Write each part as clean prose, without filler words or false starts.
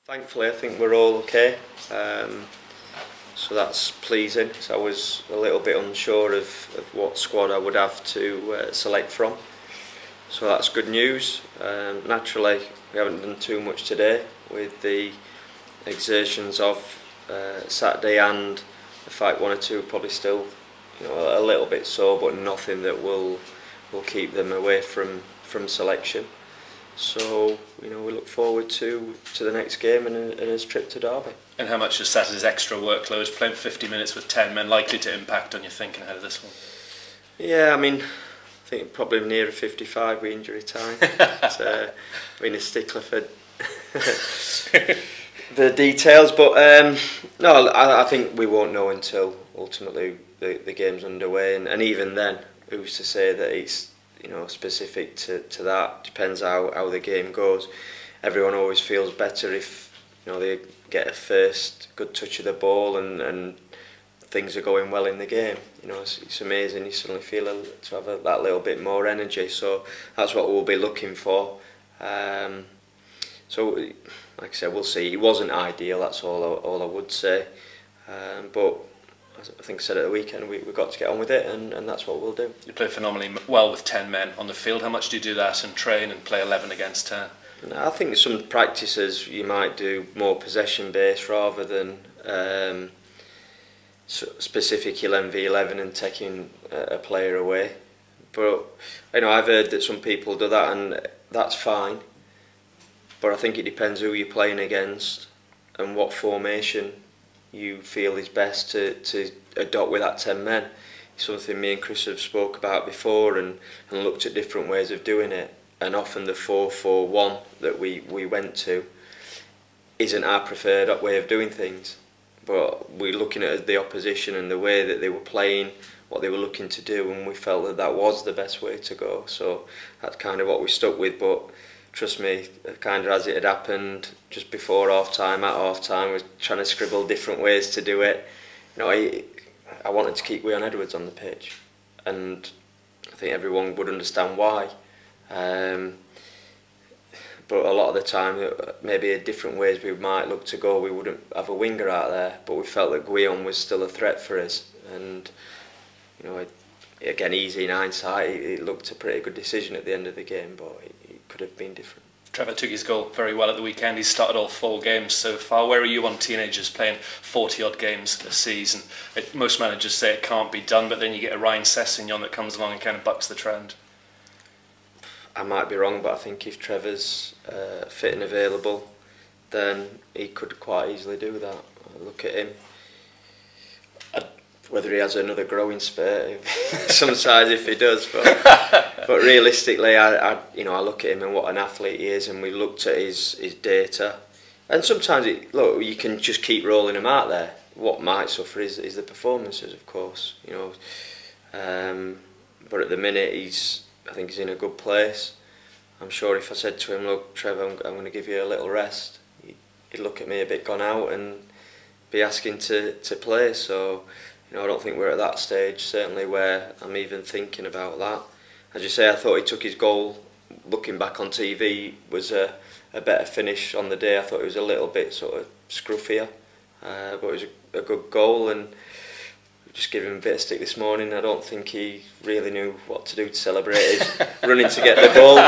Thankfully, I think we're all okay, so that's pleasing. So I was a little bit unsure of what squad I would have to select from, so that's good news. Naturally, we haven't done too much today with the exertions of Saturday and the fact 1 or 2 probably still, a little bit sore, but nothing that will keep them away from selection. So we look forward to the next game and his trip to Derby. And how much is Saturday's extra workload, playing 50 minutes with 10 men, likely to impact on your thinking ahead of this one? Yeah, I think probably nearer 55 with injury time. But, being a stickler for the details, but no, I think we won't know until ultimately the game's underway, and even then, who's to say that it's specific to that. Depends how the game goes. Everyone always feels better if they get a first good touch of the ball and things are going well in the game. It's amazing. You suddenly feel to have that little bit more energy. So that's what we'll be looking for. So like I said, we'll see. It wasn't ideal. That's all I would say. But I think I said at the weekend, we've got to get on with it, and that's what we'll do. You play phenomenally well with 10 men on the field. How much do you do that and train and play 11 against 10? I think some practices you might do more possession based rather than specific 11v11 and taking a player away. But I've heard that some people do that, and that's fine. But I think it depends who you're playing against and what formation you feel is best to adopt with that 10 men. It's something me and Chris have spoke about before and looked at different ways of doing it, and often the 4-4-1 that we went to isn't our preferred way of doing things, but we're looking at the opposition and the way that they were playing, what they were looking to do, and we felt that was the best way to go, so that's kind of what we stuck with. But trust me, kind of as it had happened just before half-time, at half-time, we were trying to scribble different ways to do it. I wanted to keep Waghorn Edwards on the pitch, and I think everyone would understand why. But a lot of the time, maybe in different ways we might look to go, we wouldn't have a winger out there, but we felt that Waghorn was still a threat for us, and again, easy in hindsight, it looked a pretty good decision at the end of the game, but it could have been different. Trevor took his goal very well at the weekend. He's started all 4 games so far. Where are you on teenagers playing 40-odd games a season? Most managers say it can't be done, but then you get a Ryan Sessegnon that comes along and kind of bucks the trend. I might be wrong, but I think if Trevor's fit and available, then he could quite easily do that. Look at him. Whether he has another growing spurt, some size if he does, but realistically, I look at him and what an athlete he is, and we looked at his data, and sometimes you can just keep rolling him out there. What might suffer is the performances, of course, but at the minute I think he's in a good place. I'm sure if I said to him, look, Trevor, I'm going to give you a little rest, he'd look at me a bit gone out and be asking to play. So I don't think we're at that stage, certainly, where I'm even thinking about that. As you say, I thought he took his goal, looking back on TV, was a better finish on the day. I thought it was a little bit sort of scruffier, but it was a good goal, and just gave him a bit of stick this morning. I don't think he really knew what to do to celebrate his running to get the ball,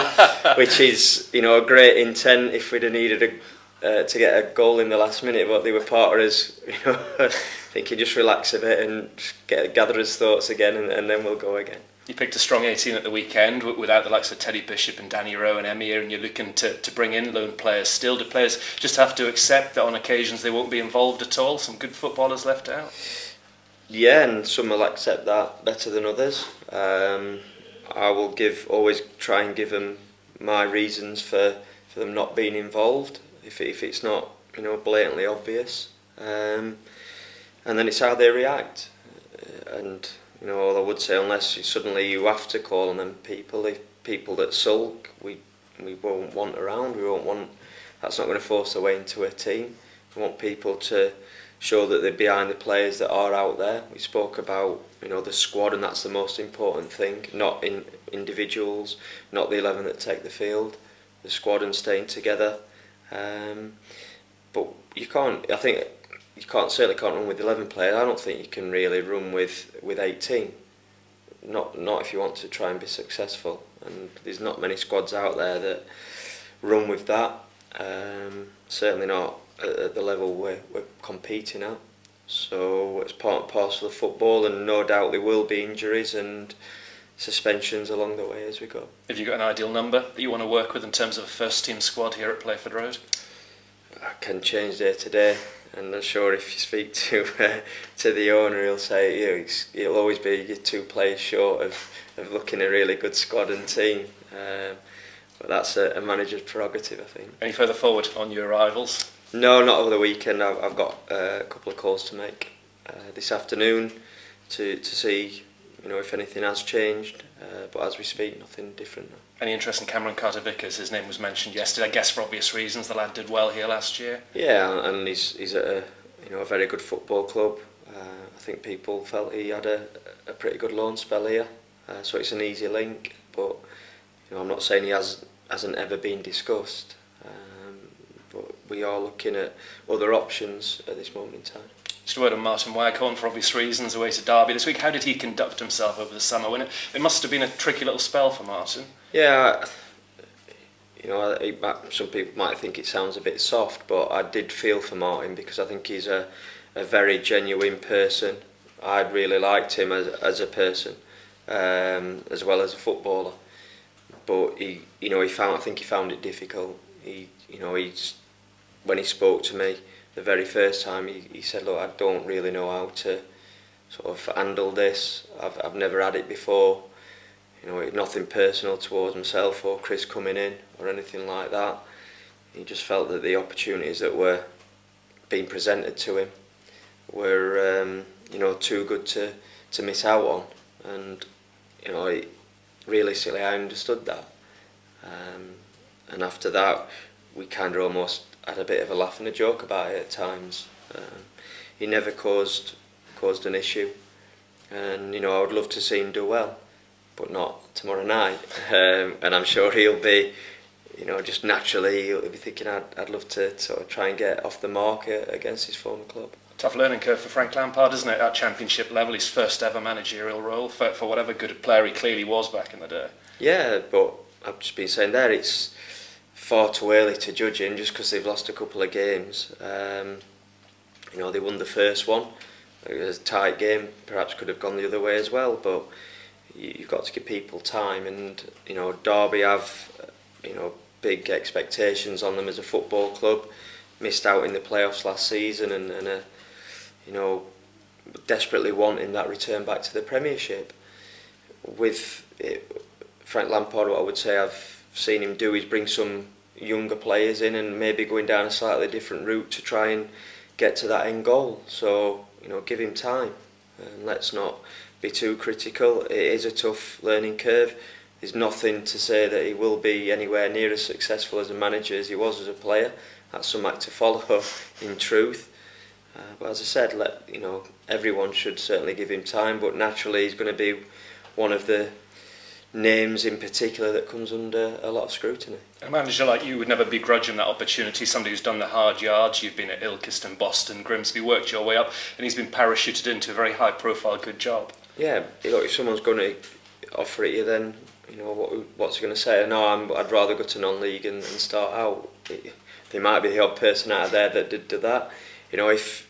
which is a great intent if we'd have needed to get a goal in the last minute, but they were part of us, I think he just relax a bit and gather his thoughts again, and then we'll go again. You picked a strong 18 at the weekend without the likes of Teddy Bishop and Danny Rowe and Emir, and you're looking to bring in lone players still. Do players just have to accept that on occasions they won't be involved at all? Some good footballers left out? Yeah, and some will accept that better than others. I will always try and give them my reasons for them not being involved if it's not blatantly obvious, and then it's how they react. And all I would say, unless suddenly you have to call on them people that sulk, we won't want around. We won't want. That's not going to force their way into a team. We want people to show that they're behind the players that are out there. We spoke about the squad, and that's the most important thing. Not in individuals, not the 11 that take the field. The squad and staying together. But you can't. I think you certainly can't run with 11 players. I don't think you can really run with 18. Not if you want to try and be successful. And there's not many squads out there that run with that. Certainly not at the level we're competing at. So it's part and parcel of football, and no doubt there will be injuries and suspensions along the way as we go. Have you got an ideal number that you want to work with in terms of a first team squad here at Playford Road? I can change day to day, and I'm sure if you speak to the owner, he'll say he'll always be 2 players short of looking a really good squad and team. But that's a manager's prerogative, I think. Any further forward on your arrivals? No, not over the weekend. I've got a couple of calls to make this afternoon to see if anything has changed. But as we speak, nothing different. Any interest in Cameron Carter-Vickers? His name was mentioned yesterday. I guess for obvious reasons. The lad did well here last year. Yeah, and he's at a very good football club. I think people felt he had a pretty good loan spell here, so it's an easy link. But I'm not saying he hasn't ever been discussed. But we are looking at other options at this moment in time. Just a word on Martin Waghorn, for obvious reasons, away to Derby this week. How did he conduct himself over the summer? When it must have been a tricky little spell for Martin. Yeah, some people might think it sounds a bit soft, but I did feel for Martin because I think he's a very genuine person. I really liked him as a person, as well as a footballer. But I think he found it difficult. When he spoke to me the very first time, he said, "Look, I don't really know how to sort of handle this. I've never had it before. Nothing personal towards himself or Chris coming in or anything like that. He just felt that the opportunities that were being presented to him were, too good to miss out on." And realistically, I understood that. And after that, we kind of almost had a bit of a laugh and a joke about it at times. He never caused an issue, and I would love to see him do well, but not tomorrow night. And I'm sure he'll be, just naturally he'll be thinking, I'd love to sort of try and get off the market against his former club. Tough learning curve for Frank Lampard, isn't it? At championship level, his first ever managerial role for whatever good player he clearly was back in the day. Yeah, but I've just been saying there, it's far too early to judge him just because they've lost a couple of games. They won the first one. It was a tight game, perhaps could have gone the other way as well, but you've got to give people time. And Derby have big expectations on them as a football club. Missed out in the playoffs last season, and desperately wanting that return back to the Premiership. With Frank Lampard, what I would say I've seen him do is bring some younger players in and maybe going down a slightly different route to try and get to that end goal. So give him time, and let's not be too critical. It is a tough learning curve. There's nothing to say that he will be anywhere near as successful as a manager as he was as a player. That's something to follow in truth. But as I said, everyone should certainly give him time, but naturally he's going to be one of the names in particular that comes under a lot of scrutiny. A manager like you would never begrudge him that opportunity, somebody who's done the hard yards. You've been at Ilkeston, Boston, Grimsby, worked your way up, and he's been parachuted into a very high profile good job. Yeah, if someone's going to offer it you, then what's he going to say? No, I'd rather go to non-league and start out. There might be the odd person out there that did do that. If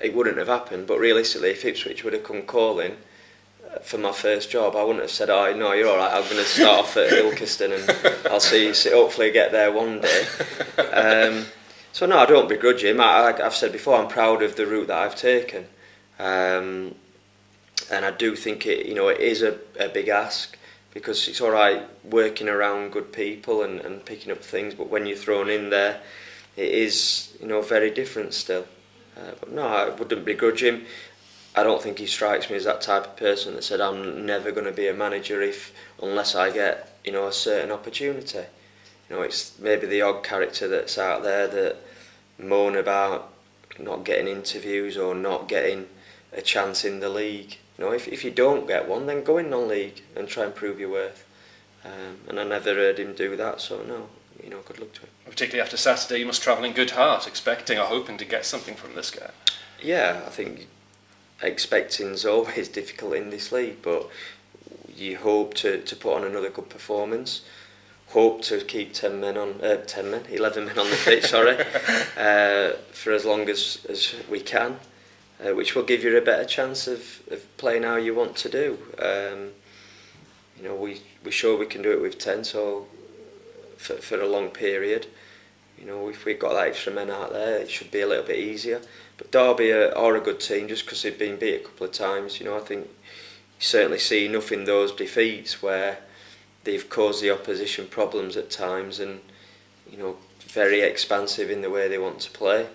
it wouldn't have happened, but realistically, if Ipswich would have come calling for my first job, I wouldn't have said, "Oh no, you're all right, I'm going to start off at Ilkeston and I'll see you, hopefully get there one day." So no, I don't begrudge him. I've said before, I'm proud of the route that I've taken, and I do think it is a big ask, because it's all right working around good people and picking up things, but when you're thrown in there, it is very different still. But no, I wouldn't begrudge him. I don't think he strikes me as that type of person that said, "I'm never going to be a manager unless I get a certain opportunity." It's maybe the odd character that's out there that moan about not getting interviews or not getting a chance in the league. If you don't get one, then go in non-league and try and prove your worth. And I never heard him do that, so no, good luck to him. Particularly after Saturday, you must travel in good heart, expecting or hoping to get something from this guy. Yeah, I think expecting's always difficult in this league, but you hope to put on another good performance. Hope to keep 11 men on the pitch, sorry, for as long as we can, which will give you a better chance of playing how you want to do. You know, we're sure we can do it with 10, so for a long period. You know, if we've got that extra men out there, it should be a little bit easier. But Derby are a good team just because they've been beat a couple of times. You know, I think you certainly see enough in those defeats where they've caused the opposition problems at times, and you know, very expansive in the way they want to play.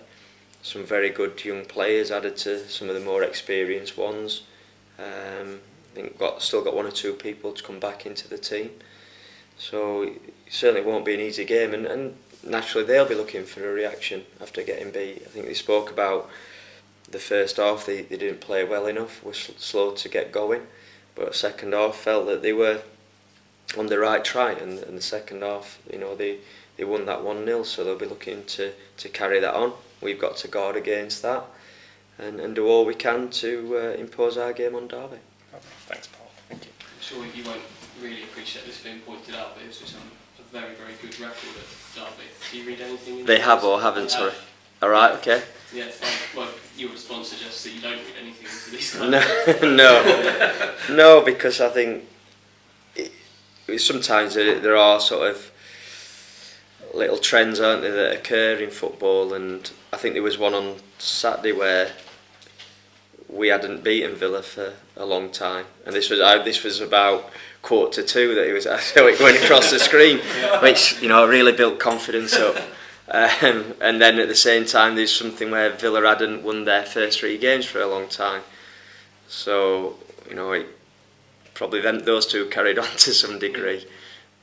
Some very good young players added to some of the more experienced ones. I think still got one or two people to come back into the team. So it certainly won't be an easy game, and naturally they'll be looking for a reaction after getting beat. I think they spoke about the first half, they didn't play well enough, were slow to get going, but second half felt that they were on the right track, and the second half, you know, they won that 1-0, so they'll be looking to carry that on. We've got to guard against that and do all we can to impose our game on Derby. Thanks, Paul. Thank you. I'm sure you won't really appreciate this being pointed out, but it's just a very, very good record at Derby. Do you read anything in They this? have or haven't, sorry. Alright, okay. Yeah, fine. Well, your response suggests that you don't read anything into these kind of No, because I think sometimes there are sort of little trends, aren't there, that occur in football, and I think there was one on Saturday where we hadn't beaten Villa for a long time, and this was about 1:45 that I saw it going across the screen, which, you know, really built confidence up. And then at the same time, there's something where Villa hadn't won their first 3 games for a long time, so you know, probably those two carried on to some degree.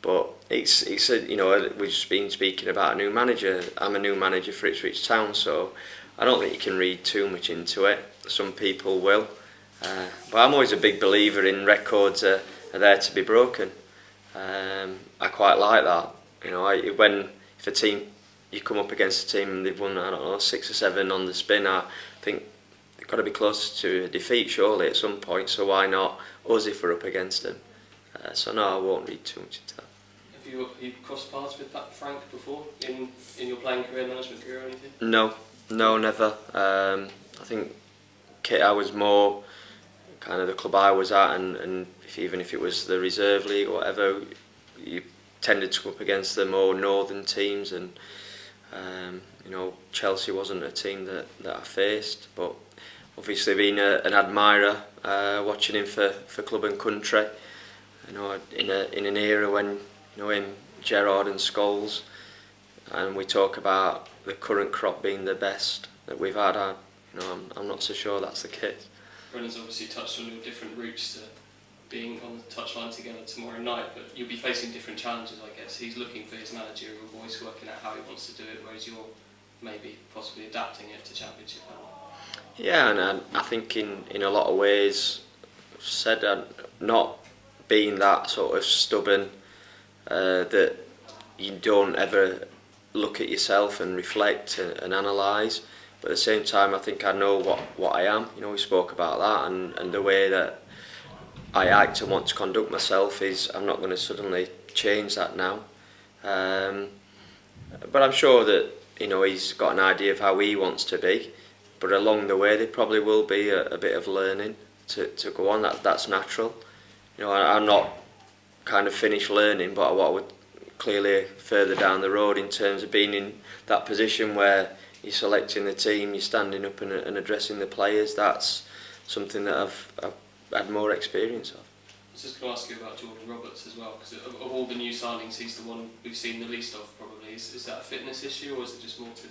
But it's you know, we've just been speaking about a new manager. I'm a new manager for Ipswich Town, so I don't think you can read too much into it. Some people will, but I'm always a big believer in records are there to be broken. I quite like that. You know, if a team, you come up against a team and they've won, I don't know, 6 or 7 on the spin, I think they've got to be close to a defeat surely at some point, so why not us if we're up against them? So no, I won't read too much into that. Have you crossed paths with Frank before in your playing career, management career or anything? No, never. I think I was more kind of the club I was at, and even if it was the reserve league or whatever, you tended to go up against the more northern teams, and you know, Chelsea wasn't a team that I faced, but obviously being an admirer, watching him for club and country, you know, in an era when, you know, him, Gerrard and Scholes, and we talk about the current crop being the best that we've had. You know, I'm not so sure that's the case. Brennan's obviously touched on your different routes to being on the touchline together tomorrow night, but you'll be facing different challenges, I guess. He's looking for his managerial voice, working out how he wants to do it, whereas you're maybe possibly adapting it to Championship level. Yeah, and I think in a lot of ways, said not being that sort of stubborn, that you don't ever look at yourself and reflect and analyse, but at the same time I think I know what I am. You know, we spoke about that, and the way that I act and want to conduct myself is, I'm not going to suddenly change that now, but I'm sure that, you know, he's got an idea of how he wants to be, but along the way there probably will be a bit of learning to go on. That's natural. You know, I'm not kind of finished learning, but what I would clearly further down the road in terms of being in that position where you're selecting the team, you're standing up and addressing the players, that's something that I've had more experience of. I was just going to ask you about Jordan Roberts as well, because of all the new signings, he's the one we've seen the least of probably. Is that a fitness issue, or is it just more to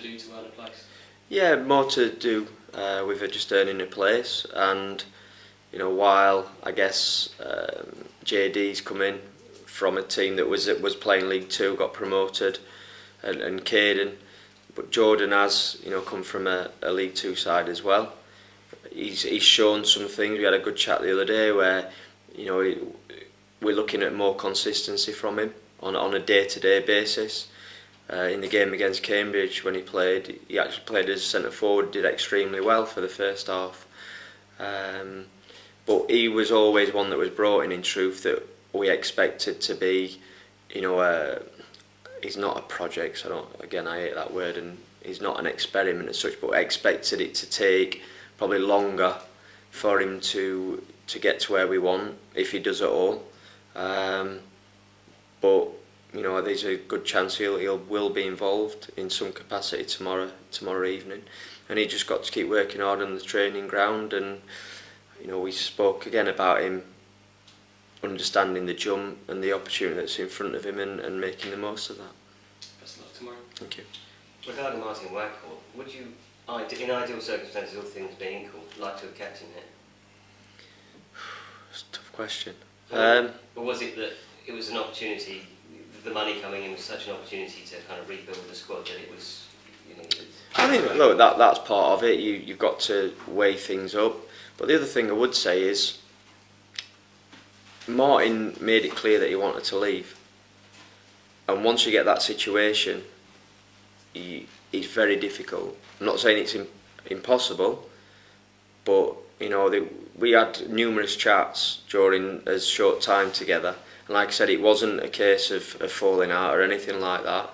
do to earn a place? Yeah, more to do with just earning a place, and you know, while I guess JD's come in from a team that was playing League Two, got promoted, and Caden, but Jordan has, you know, come from a League Two side as well. He's shown some things. We had a good chat the other day where, you know, we're looking at more consistency from him on a day-to-day basis, in the game against Cambridge when he actually played as centre forward, did extremely well for the first half. But he was always one that was brought in truth, that we expected to be, you know, he's not a project, so I hate that word, and he's not an experiment as such, but I expected it to take probably longer for him to get to where we want, if he does at all. But you know, there's a good chance he will be involved in some capacity tomorrow evening, and he just got to keep working hard on the training ground. And you know, we spoke again about him understanding the jump and the opportunity that's in front of him, and making the most of that. Best of luck tomorrow. Thank you. Regarding Martin Waghorn, would you, in ideal circumstances, all things being equal, like to have kept him here? It's a tough question. Or was it that it was an opportunity, the money coming in was such an opportunity to kind of rebuild the squad that it was, you know... I think, look, that's part of it. You've got to weigh things up. But the other thing I would say is, Martin made it clear that he wanted to leave. And once you get that situation, it's very difficult. I'm not saying it's impossible, but you know, we had numerous chats during a short time together, and like I said, it wasn't a case of falling out or anything like that.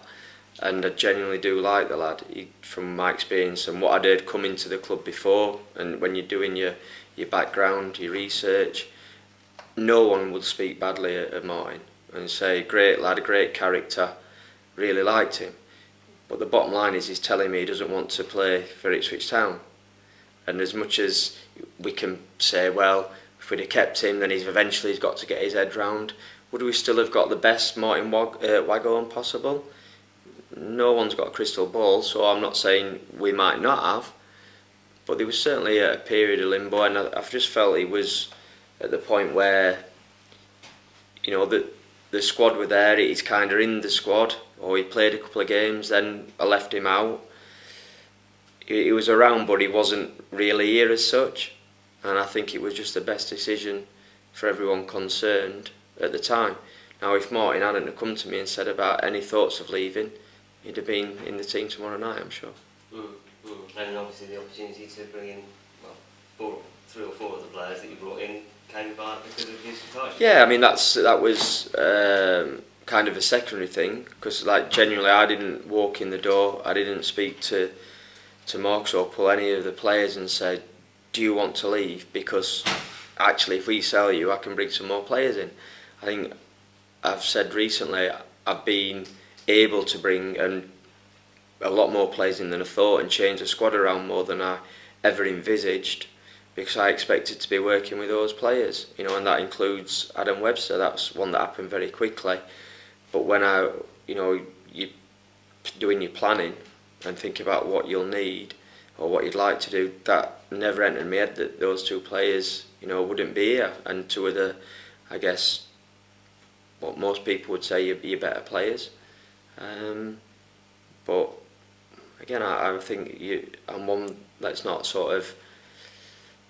And I genuinely do like the lad, from my experience and what I'd heard coming to the club before, and when you're doing your background, your research, no one would speak badly of Martin and say, great lad, a great character, really liked him. But the bottom line is, he's telling me he doesn't want to play for Ipswich Town. And as much as we can say, well, if we'd have kept him, then he's got to get his head round, would we still have got the best Martin Waghorn possible? No one's got a crystal ball, so I'm not saying we might not have, but there was certainly a period of limbo, and I've just felt he was at the point where, you know, the squad were there, he's kind of in the squad, or he played a couple of games, then I left him out. He was around, but he wasn't really here as such, and I think it was just the best decision for everyone concerned at the time. Now, if Martin hadn't have come to me and said about any thoughts of leaving, he'd have been in the team tomorrow night, I'm sure. And obviously the opportunity to bring in, well, 3 or 4 of the players that you brought in came about because of his retired. Yeah, I mean, that was kind of a secondary thing, because like genuinely I didn't walk in the door, I didn't speak to Marks or pull any of the players and say, do you want to leave? Because actually, if we sell you, I can bring some more players in. I think I've said recently, I've been able to bring a lot more players in than I thought, and change the squad around more than I ever envisaged, because I expected to be working with those players, you know, and that includes Adam Webster. That's one that happened very quickly. But when you're doing your planning and think about what you'll need or what you'd like to do, that never entered my head that those 2 players, you know, wouldn't be here, and 2 of the, I guess, what most people would say you're better players. But again, I think I'm one. Let's not sort of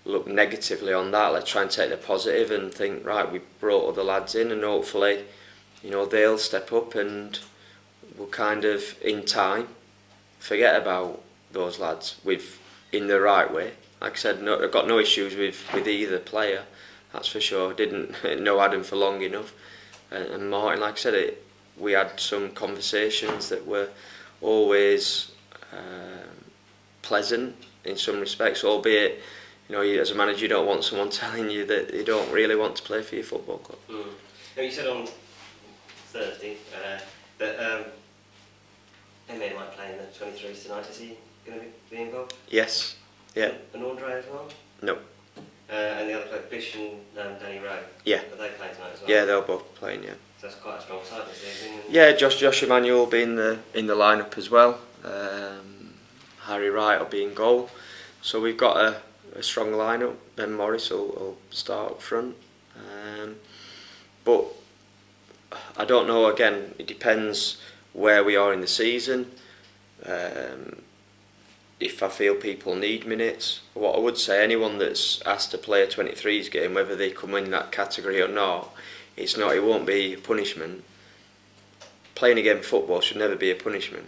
look negatively on that. Let's try and take the positive and think, right, we brought other lads in, and hopefully, you know, they'll step up, and we'll kind of in time forget about those lads in the right way. Like I said, I've got no issues with either player, that's for sure. Didn't know Adam for long enough, and Martin, like I said, we had some conversations that were always pleasant in some respects, albeit, you know, as a manager, you don't want someone telling you that they don't really want to play for your football club. Now, you said on Thursday that Emir might play in the 23s tonight. Is he going to be involved? Yes. Yeah. And Andre as well? No. And the other player, Bish and Danny Rowe? Yeah. Are they playing tonight as well? Yeah, they're both playing, yeah. So that's quite a strong side this evening. Yeah, Josh Emmanuel will be in the lineup as well. Harry Wright will be in goal. So we've got a strong lineup. Ben Morris will start up front. But I don't know, again, it depends where we are in the season. If I feel people need minutes. What I would say, anyone that's asked to play a 23s game, whether they come in that category or not, it won't be a punishment. playing a game of football should never be a punishment.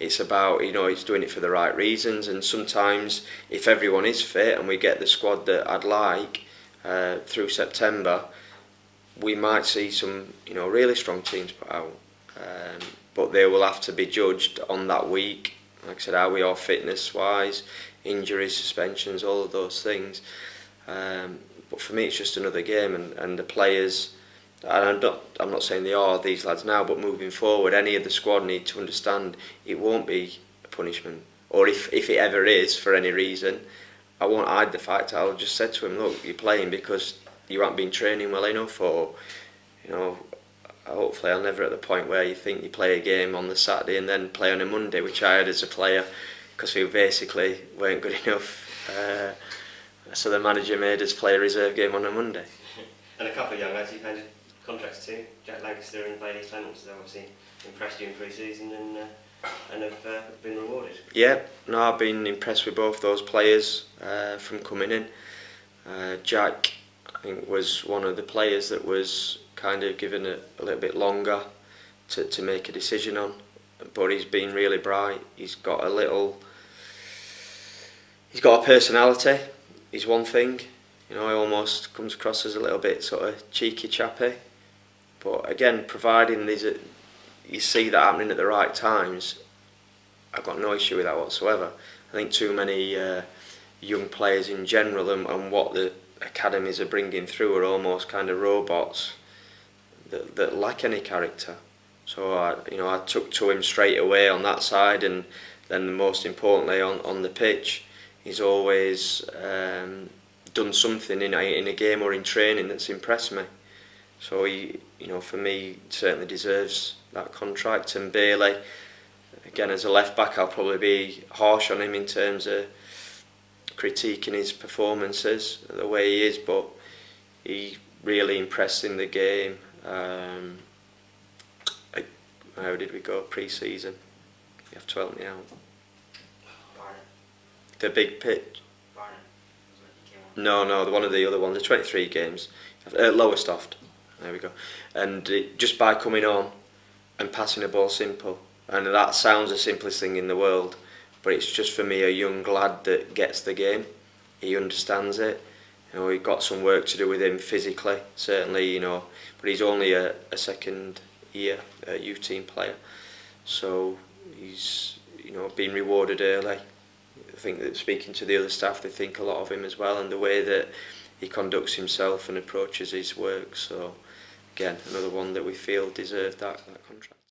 It's about, you know, it's doing it for the right reasons, and sometimes if everyone is fit and we get the squad that I'd like through September, we might see some, you know, really strong teams put out. But they will have to be judged on that week. Like I said, are we all fitness-wise, injuries, suspensions, all of those things. But for me, it's just another game, and the players, and I'm not saying they are these lads now, but moving forward, any of the squad need to understand it won't be a punishment. Or if it ever is, for any reason, I won't hide the fact. I'll just say to him, look, you're playing because you haven't been training well enough, or, you know, hopefully I'll never at the point where you think you play a game on the Saturday and then play on a Monday, which I had as a player, because we basically weren't good enough. So the manager made us play a reserve game on a Monday. And a couple of young lads you've handed contracts to, Jack Lancaster and Bailey Clements, have obviously impressed you in pre-season and have been rewarded. Yeah, no, I've been impressed with both those players from coming in. Jack, I think, was one of the players that was kind of given a little bit longer to make a decision on, but he's been really bright. He's got a personality. He's one thing, you know, he almost comes across as a little bit sort of cheeky chappy, but again, providing you see that happening at the right times, I've got no issue with that whatsoever. I think too many young players in general and what the academies are bringing through are almost kind of robots that lack any character. So I took to him straight away on that side, and then most importantly on the pitch, he's always done something in a game or in training that's impressed me. So he, you know, for me, certainly deserves that contract. And Bailey, again, as a left back, I'll probably be harsh on him in terms of critiquing his performances, the way he is, but he really impressed in the game. How did we go pre-season? You have to help me out. The big pitch. No, one of the other ones, the 23 games. Lowestoft. There we go. And just by coming on and passing a ball simple, and that sounds the simplest thing in the world, but it's just for me a young lad that gets the game. He understands it. You know, we've got some work to do with him physically, certainly, you know, but he's only a second year U-team player, so he's, you know, been rewarded early. I think that speaking to the other staff, they think a lot of him as well, and the way that he conducts himself and approaches his work. So again, another one that we feel deserved that contract.